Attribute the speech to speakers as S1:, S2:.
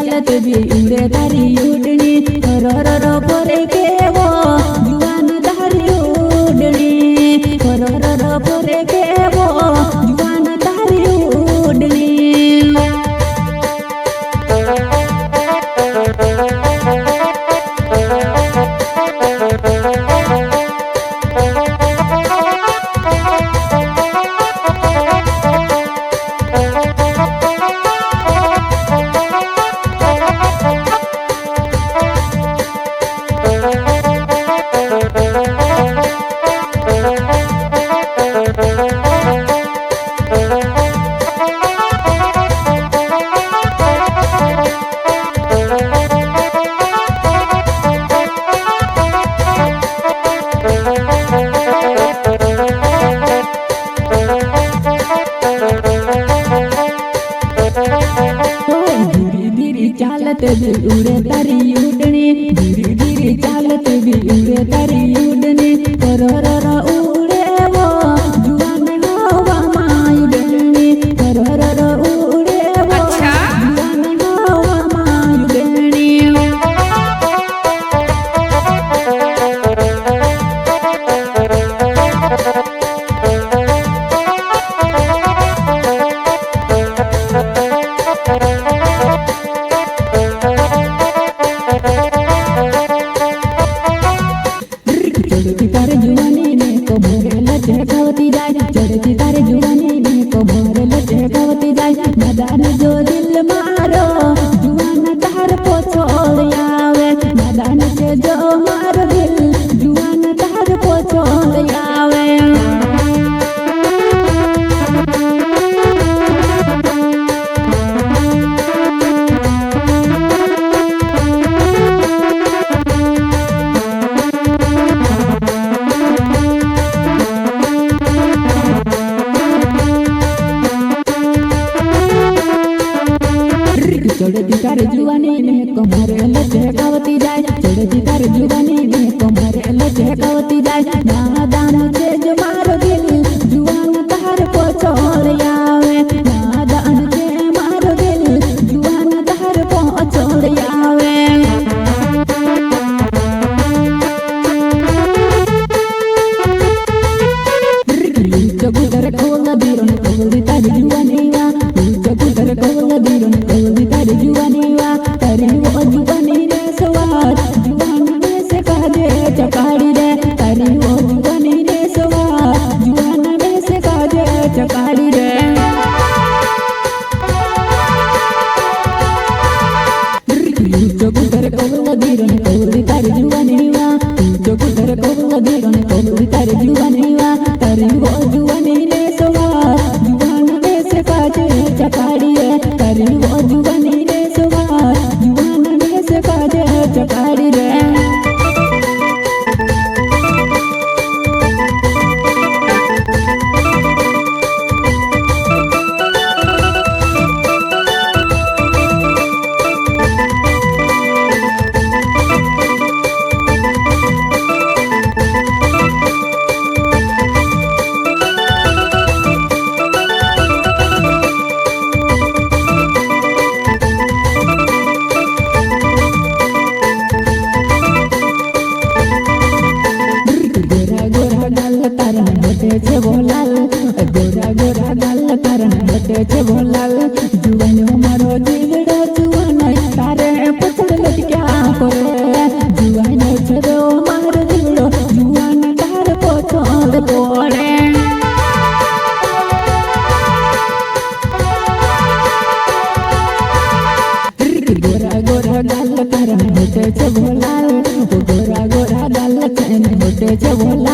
S1: चालत भी उड़े तारी उड़नी रो पोरे केवो जुआन तारी उड़नी रो पोरे केवो जुआन तारी उड़नी चालत भी उड़े तारी उड़नी धीरे धीरे चालत भी उड़े तारी उड़नी रो उड़े वो जुआन हवा माय उड़नी रो उड़े वो जुआन हवा माय उड़नी तारे जुवानी ने कमर लचकावती जाए चढ़ती तारे जुवानी ने कमर लचकावती जाए मैदान जो दिल मारो जुआन तार पोछोड़ आवे मैदान से जो मारो दिल जुआन तार पोछोड़ आवे चढ़ती तारे जुवानी ने कमर लचकावती जाए चढ़ती तारे जुवानी ने कमर लचकावती जाए नादान से जो मारो दिल जुआन तार पोछोड़ आवे नादान से मारो दिल जुआन तार पोछोड़ आवे जगुदर कोला दीरन कोली तारी जुवानी वा जगुदर कोला दीरन कोली तारी जुवानी वा तारी वो जुवानी रे सवार जुवान ने से काजे चकाड़ी रे तारी वो जुवानी रे सवार जुवान ने से काजे चकाड़ी रे जगुदर कोला दीरन कोली तारी जुवानी वा जगुदर कोला दीरन कोली तारी जुवानी वा तारी वो जुवानी रे सवार जुवान ने से काजे चकाड़ी रे तारी वो जुवानी रे सवार जुवान ने से काजे चकाड़ी रे छे बोलाल गोरा गोरा गाल तारन बटे छे बोलाल जुवान मारो जीवड़ो जुवान तारे पछड़ लटक्या करे जुवान छे मारो जीवड़ो जुवान तार पछड़ पड़े गोरा गोरा गाल तारन बटे छे बोलाल गोरा गोरा गाल तारन बटे छे बोलाल